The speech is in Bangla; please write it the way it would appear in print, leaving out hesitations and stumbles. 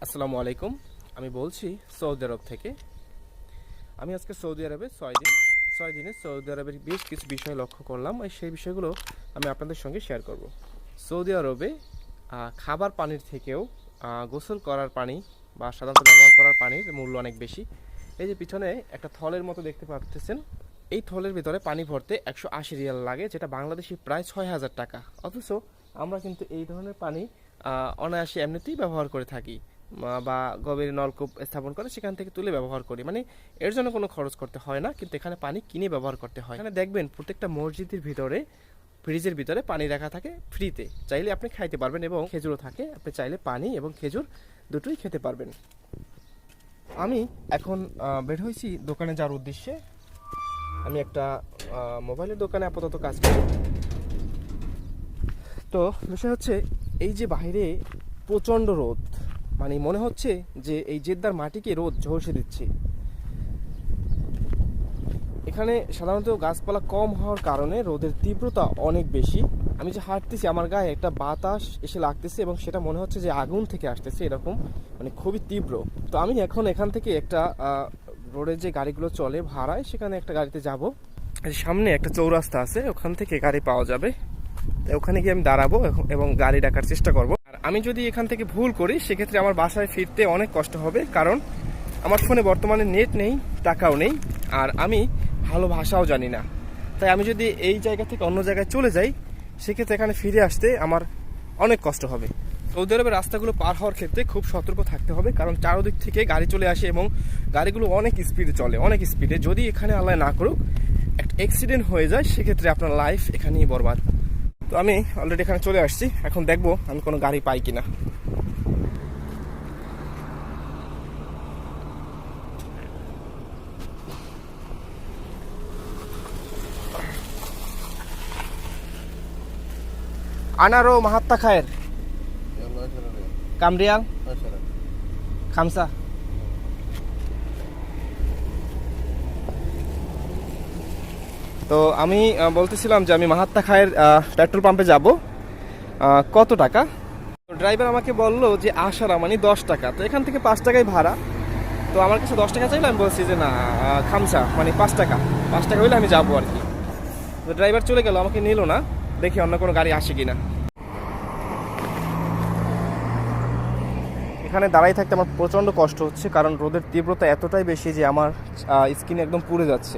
আসসালামু আলাইকুম। আমি বলছি সৌদি আরব থেকে। আমি আজকে সৌদি আরবে 6 দিনে সৌদি আরবের বেশ কিছু বিষয় লক্ষ্য করলাম, আর সেই বিষয়গুলো আমি আপনাদের সঙ্গে শেয়ার করব। সৌদি আরবে খাবার পানির থেকেও গোসল করার পানি বা সাধারণত ব্যবহার করার পানির মূল্য অনেক বেশি। এই যে পিছনে একটা থলের মতো দেখতে পাচ্ছেন, এই থলের ভিতরে পানি ভরতে 180 রিয়াল লাগে, যেটা বাংলাদেশি প্রায় 6,000 টাকা। অথচ আমরা কিন্তু এই ধরনের পানি অনায়াসে এমনিতেই ব্যবহার করে থাকি, বা গভীর নলকূপ স্থাপন করে সেখান থেকে তুলে ব্যবহার করি। মানে এর জন্য কোনো খরচ করতে হয় না, কিন্তু এখানে পানি কিনে ব্যবহার করতে হয়। এখানে দেখবেন প্রত্যেকটা মসজিদের ভিতরে ফ্রিজের ভিতরে পানি রাখা থাকে ফ্রিতে, চাইলে আপনি খাইতে পারবেন, এবং খেজুরও থাকে, আপনি চাইলে পানি এবং খেজুর দুটোই খেতে পারবেন। আমি এখন বের হয়েছি দোকানে যাওয়ার উদ্দেশ্যে। আমি একটা মোবাইলের দোকানে আপাতত কাজ করি। তো বিষয় হচ্ছে, এই যে বাইরে প্রচণ্ড রোদ, মানে মনে হচ্ছে যে এই জেদ্দার মাটিকে রোদ ঝলসে দিচ্ছে। এখানে সাধারণত গাছপালা কম হওয়ার কারণে রোদের তীব্রতা অনেক বেশি। আমি যে হাঁটতেছি, আমার গায়ে একটা বাতাস এসে লাগতেছে এবং সেটা মনে হচ্ছে যে আগুন থেকে আসতেছে, এরকম মানে খুবই তীব্র। তো আমি এখন এখান থেকে একটা রোডে যে গাড়িগুলো চলে ভাড়ায়, সেখানে একটা গাড়িতে যাব। সামনে একটা চৌরাস্তা আছে, ওখান থেকে গাড়ি পাওয়া যাবে। ওখানে গিয়ে আমি দাঁড়াবো এবং গাড়ি ডাকার চেষ্টা করব। আর আমি যদি এখান থেকে ভুল করি, সেক্ষেত্রে আমার বাসায় ফিরতে অনেক কষ্ট হবে, কারণ আমার ফোনে বর্তমানে নেট নেই, টাকাও নেই, আর আমি ভালো ভাষাও জানি না। তাই আমি যদি এই জায়গা থেকে অন্য জায়গায় চলে যাই, সেক্ষেত্রে এখানে ফিরে আসতে আমার অনেক কষ্ট হবে। সৌদি আরবের রাস্তাগুলো পার হওয়ার ক্ষেত্রে খুব সতর্ক থাকতে হবে, কারণ চারদিক থেকে গাড়ি চলে আসে এবং গাড়িগুলো অনেক স্পিডে চলে, অনেক স্পিডে। যদি এখানে আল্লাহ না করুক একটা অ্যাক্সিডেন্ট হয়ে যায়, সেক্ষেত্রে আপনার লাইফ এখানেই বরবাদ। তো আমি অলরেডি এখানে চলে আসছি, এখন দেখবো আমি কোনো গাড়ি পাই কিনা। আনারো মাহাত্তা খায়ের কামরিয়াল খামসা। তো আমি বলতেছিলাম যে আমি মাহাত্তা খায়ের পেট্রোল পাম্পে যাব। কত টাকা? ড্রাইভার আমাকে বললো যে আসারা মানে 10 টাকা। তো এখান থেকে 5 টাকাই ভাড়া। তো আমার কাছে 10 টাকা চাইলে আমি বলছি যে না, খামসা মানে 5 টাকা, 5 টাকা হইলে আমি যাবো আর কি। তো ড্রাইভার চলে গেল, আমাকে নিল না। দেখি অন্য কোনো গাড়ি আসে কিনা। এখানে দাঁড়াই থাকতে আমার প্রচণ্ড কষ্ট হচ্ছে, কারণ রোদের তীব্রতা এতটাই বেশি যে আমার স্কিন একদম পুড়ে যাচ্ছে।